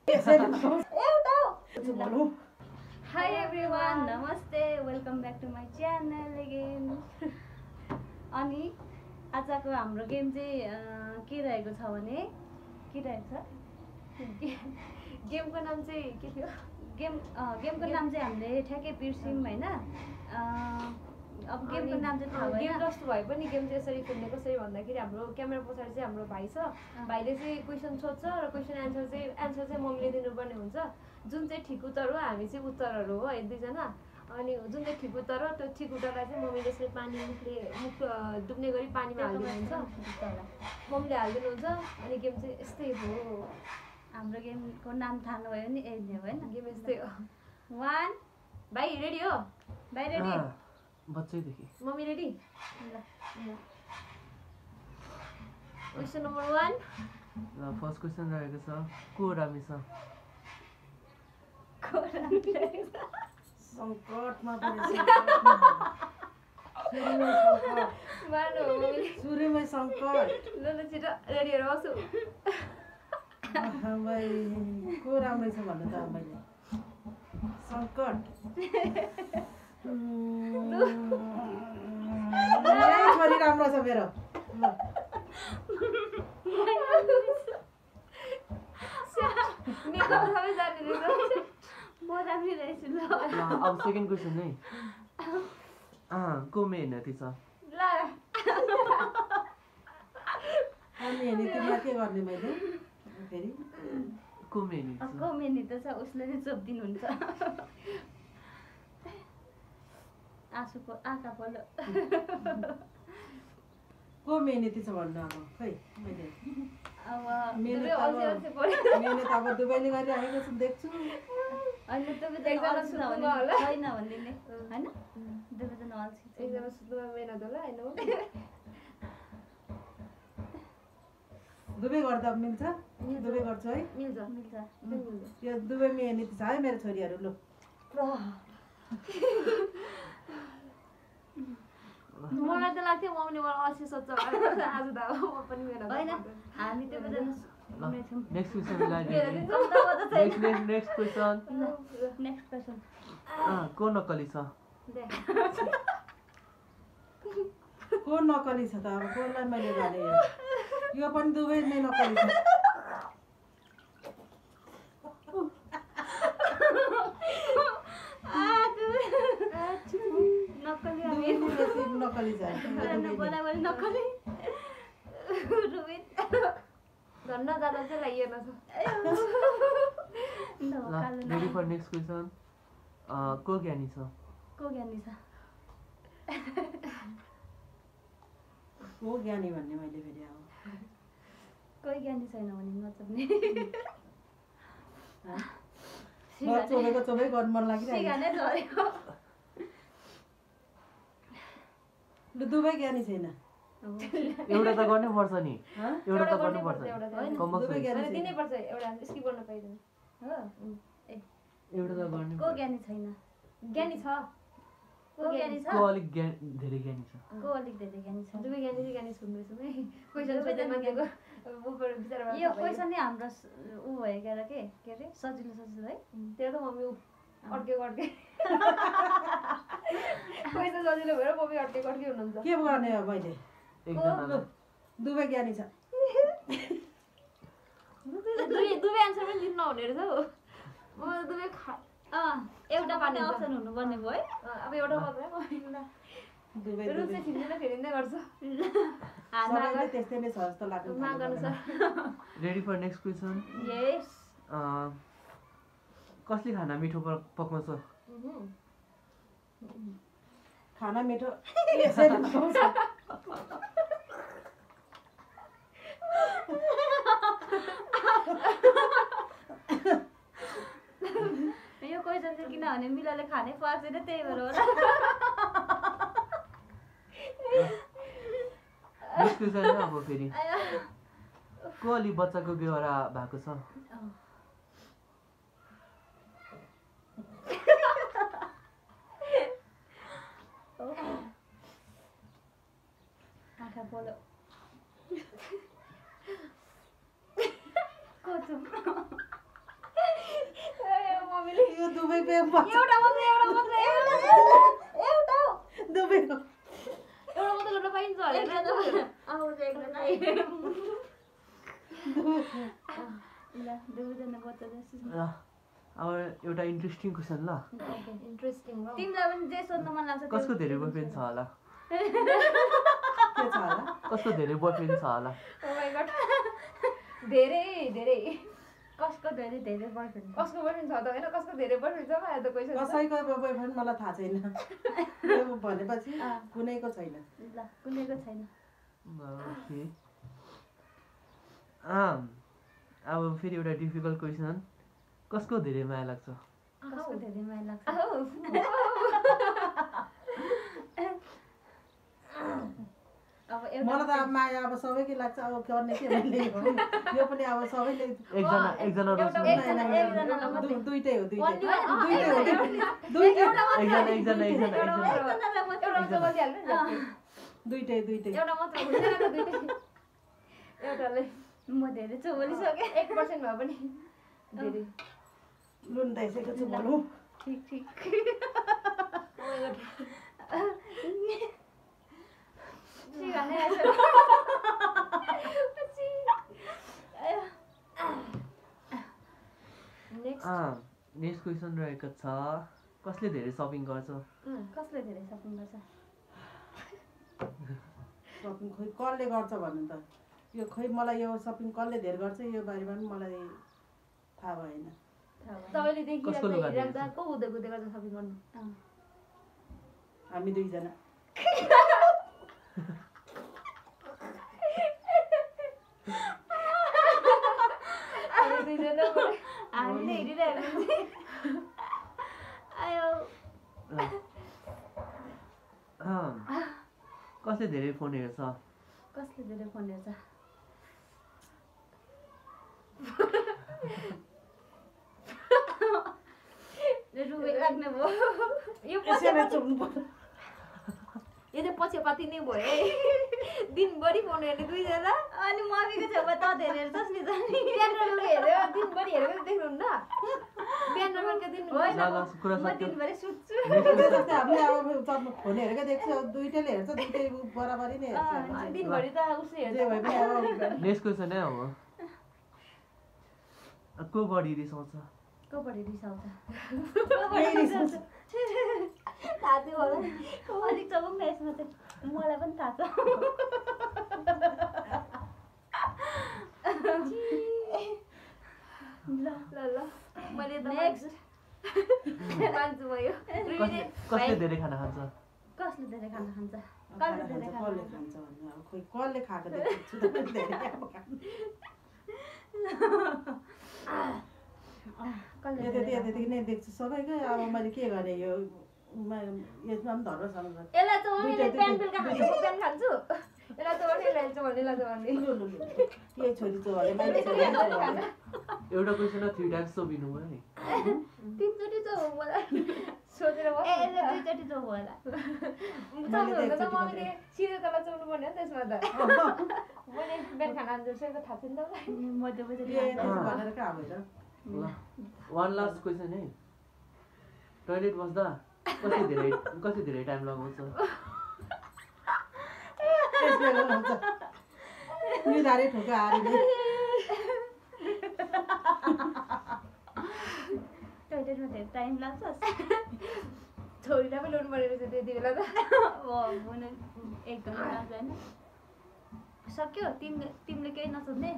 Hi everyone, namaste. Welcome back to my channel again. अनि आजको हाम्रो गेम चाहिँ के रहेको छ भने गेमको नाम चाहिँ के थियो? गेमको नाम चाहिँ हामीले ठ्याक्कै बिर्स्यौँ हैन। अब गेमको नाम चाहिँ थाहा भएन। गेम जस्तो भए पनि गेम चाहिँ यसरी खेल्ने कसरी भन्दाखेरि हाम्रो क्यामेरा पछाडि चाहिँ हाम्रो भाइ छ। भाइले चाहिँ क्वेसन सोध्छ र क्वेसन आन्सर चाहिँ मम्मीले दिनुपर्ने हुन्छ। जुन चाहिँ ठिक उत्तर हो हामी चाहिँ उत्तरहरू हो एक दुईजना। अनि जुन चाहिँ ठिक उत्तर हो त्यो ठिक उत्तरलाई चाहिँ मम्मीले यसरी मुख डुब्ने गरी पानीमा हालिदिनुहुन्छ। मम्मीले हालिदिनुहुन्छ अनि गेम चाहिँ यस्तै हो। हाम्रो गेमको नाम थाहा नभयो नि यही हो हैन। गेम यस्तै हो। 1 भाइ रेडी हो? भाइ रेडी? बच्चैदेखि। Mummy ready? ल क्वेसन नम्बर 1। ल फर्स्ट क्वेसन रहेको छ को रामी छ? संकटमा परेछ। सुरुमै संकट। ल छिटो रेडी हेर बस्छु। भाइ को राम्रै छ भन्नु त मैले संकट छोरी राम्रो छ मेरो। म राम्रै रहेछु ल। अब सेकेन्ड क्वेसन है। को मेहनती छ? ल अनि हेर्ने तिमीलाई के गर्ने मैले फेरि? को मेहनती छ? को मेहनती छ उसले नै चोप्दिनुहुन्छ। आँसुको आँखा पल्लो। को मेहनती छ भन्नु अब खै मैले अब मेहनत अब दुबईले गरिराखेको छु देख्छु। अनि दुवैजना अल्छी छैन भनिदिने हैन। दुवैजना अल्छी छ। एकजना सुत्नुमा मेहनत होला हैन? दुबई गर्दा मिल्छ? दुबई गर्छु है? मिल्छ। यो दुबई मेहनती छ है मेरो छोरीहरू। लु मलाई त लाग्थ्यो मम्मीले मलाई अल्छी सोध्छ आज त म पनि मेहनत हैन। हामी दुवैजना नेक्स्ट क्वेसन नेक्स्ट क्वेसन को नक्कली छ? को नक्कली छ त अब कोलाई मैले भने यो पनि दुबई नै नक्कली छ। नक्कली छ बराबरी नक्कली। धन्न दादा चाहिँ लागिएन छ। Ready for next question. को ज्ञानी छ? को ज्ञानी छ? को ज्ञानी भन्ने मैले फेरि अब कोही ज्ञानी छैन भने नचोप्ने। चोबेको गर्नु मन लागिरहेको। लु दुबई ज्ञानी छैन। एउटा त गर्नै पर्छ नि। एउटा त गर्नु पर्छ। दिनै पर्छ एउटा स्किप गर्न पाइदैन हो। एउटा त गर्नु। को ज्ञानी छैन? ज्ञानी छ। को ज्ञानी छ? को अलिक धेरै ज्ञानी छ? को अलिक धेरै ज्ञानी छ? दुवै ज्ञानी सुन्दैछु है। क्वेसन मागेको ऊपर बिचारा यो क्वेसन नै हाम्रो उ भयो के अरे सजिलो है। त्यो त मम्मी अड्केको क्वेसन सजिलो भएर मम्मी अड्केको हुनुहुन्छ। के गर्ने अब मैले? एकजनालाई दुबई ज्ञानी छ। दुवै आन्सर पनि दिनु नहुने रहेछ हौ। म दुवै एउटा पार्ने अप्सन हुनुपर्ने भयो है। अब एउटा मात्रै दुबई रुल चाहिँ छिन्दिँदै फेरिँदै गर्छ। सबैले त्यस्तै नै छ जस्तो लाग्छ। मागनु छ। Ready for next question. Yes. कसले खाना मिठो पकाउँछ? खाना मिठो यसरी पकाउँछ। यो क्वेसन चाहिँ किनभने मिलाले खानै पाएको छैन त्यही भएर हो र। नेक्स्ट क्वेसन अब फेरि को अलि बच्चाको बेहोरा भएको छ? आँखा बोलो। दुबई पे बच्चा एउटा मात्रै दुबईको एउटा मात्रै लड्न पाइन्छ होला आउँछ एकजना ल दुईजना बच्चा जस्तो अब एउटा इन्ट्रेस्टिङ क्वेसन ल इन्ट्रेस्टिङ हो तिमीलाई पनि जे सोध्न मन लाग्छ त्यो कसको धेरै बोयफ्रेन्ड छ होला के छ होला कसको धेरै बोयफ्रेन्ड छ होला ओ माय गॉड धेरै धेरै कसको धेरै धेरै बोयफ्रेन्ड कसको बोयफ्रेन्ड छ त हैन कसको धेरै बोयफ्रेन्ड छ मलाई त क्वेसन कसैको बोयफ्रेन्ड मलाई थाहा छैन यो भनेपछि कुनैको छैन ल कुनैको छैन ओके अब फेरि एउटा डिफिकल्ट क्वेसन कसको धेरै माया लाग्छ कसको धेरै माया लाग्छ अब मलाई त अब माया अब सबैकै लाग्छ अब गर्ने के भन्ने हो यो पनि अब सबैले एकजना रोज्नु दुईटै हो एकजना मात्र बसिहाल्नु नि दुईटै एउटा मात्र हुँदैन त दुईटै एउटाले म धेरै छु बोलिसकेँ 1% भए पनि धेरै लुन दाइसकेको छु भनौँ ठिक ठिक नेक्स्ट क्वेसन रहेको छ कसले धेरै सपिङ गर्छ कसले धेरै सपिङ गर्छ सपिङ खोइ कसले गर्छ भन्नु त यो खोइ मलाई यो सपिङ कसले धेरै गर्छ यो बारेमा पनि मलाई थाहा भएन तपाईँले देखिराख्दा को हुँदै गर्छ सपिङ गर्नु हामी दुईजना हामीले हेरिरहेको आयो कसले धेरै फोन हेर्छ कसले धेरै फोन हेर्छ रुबे लाग्ने भयो यो यसैलाई चुप्नु पर्यो यो चाहिँ पछि कति नै भयो है दिनभरि फोन हेर्ने दुईजना अनि मम्मीको छेउमा त धेरै हेर्छस् नि त बिहान र बेलुका हेऱ्यो दिनभरि हेरेको देख्नुहुन्न बिहान र बेलुका दिन म दिनभरि सुत्छु जस्तै हामीले अब फोन हेरेको देख्छ दुईटैले हेर्छ दुईटै बराबरी नै हेर्छ दिनभरि त उसले जे हेर्छ भए पनि अब नेक्स्ट क्वेसन नै अब को बढी रिसाउँछ को बढी रिसाउँछ यही रिसाउँछ। थाहा थियो होला अलिक चबुङ न यसमा चाहिँ मलाई पनि थाहा छ ल मैले त नेक्स्ट मान्छु भयो कसले धेरै खाना खान्छ कसले धेरै खाना खान्छ कसले खान्छ भन्नु अब खोइ कसले खाएको देखेको छु त पनि धेरै अब खानु यति नै देख्छु सबैकै अब मैले के गरेँ यो यसमा पनि धर्मसँग यसलाई चाहिँ मैले बिहान बेलुका खान्छु बिहान खान्छु यसलाई चाहिँ मैले ल्यान्छु भन्ने लाग्छ भन्ने यही छोरी चोहले माइती छोरी एउटा क्वेसन 3 टाइम्स सोबिनु भयो नि तिनचोटि चाहिँ हो मलाई सोचेर ए यसले दुईचोटि जो होला चल्नुहुन्छ त मम्मीले सिधै तल चल्नु पर्ने हो नि त्यसमा त मैले बिहान खाना खान्छु त्यसको थाहा छैन त मध्य बजेर भनेर कहाँ भएर ल वान लास्ट क्वेसन है टोयलेट बस्दा कति धेरै टाइम लगाउँछ त्यसले गर्नुहुन्छ निधारे ठोका हारेले टोयलेटमा धेरै टाइम लाग्छ छोरीलाई पनि ल्याउनु पर्ने रहेछ त्यति बेला त हुन एकदम लाग्छ होइन सक्यो तिमीले केही नसोध्ने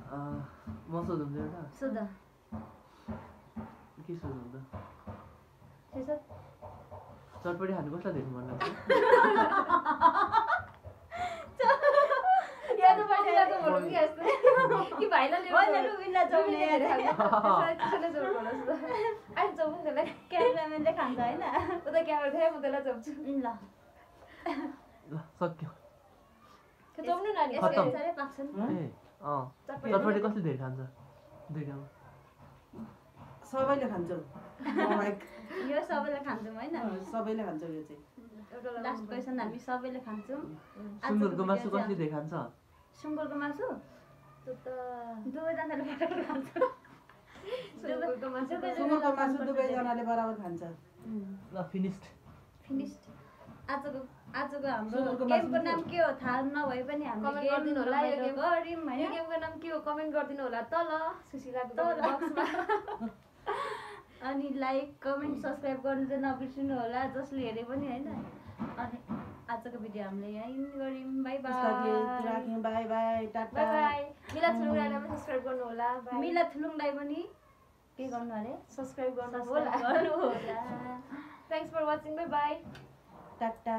म सोध्नु एउटा सोध के सोध्नु त त्यसो चटपटी खानु कसलाई धेरै मन लाग्छ या त पहिला त भन्नु कि यस्तो कि भाइलाई ल्याउनु रुबिनलाई जाउने त्यसलाई जोड भन्नुहोस् त अहिले जाउँ त्यसलाई क्यामेराम्यानले खान्छ होइन उता क्यामेरा थियो म त्यसलाई जाउँछु ल ल सक्यो जाउँ न नानी खतम। साह्रै पाक्छ नि ए चटपटी कसले धेरै खान्छ दुईटामा सबैले खान्छौँ यो सबैले खान्छौँ होइन सबैले खान्छौँ यो चाहिँ लास्ट क्वेसन हामी सबैले खान्छौँ सुँगुरको मासु कसले धेरै खान्छ सुँगुरको मासु त्यो त दुवैजनाले पकाएर खान्छ सुँगुरको मासु सुँगुरको मासु मासु दुवैजनाले बराबर खान्छ ल फिनिस्ड फिनिस्ड आजको हाम्रो सुँगुरको गेमको मासु नाम के हो थाहा नभए पनि हामीले कमेन्ट गरिदिनु होला यो गेम गऱ्यौँ यो होइन गेमको नाम के हो कमेन्ट गरिदिनु होला तल सुशीलाको तल। comment box मा। अनि लाइक कमेन्ट सब्सक्राइब गर्नु चाहिँ नबिर्सिनु होला जसले हेरे पनि होइन अनि आजको भिडियो हामीले यहीँ गऱ्यौँ बाई बाई राख्यौँ by bye tata bye by मिला थुलुङलाई पनि सब्सक्राइब गर्नु होला बाई मिला थुलुङलाई पनि के गर्नु अरे सब्सक्राइब गर्नु होला गर्नु होला thanks for watching bye bye Tata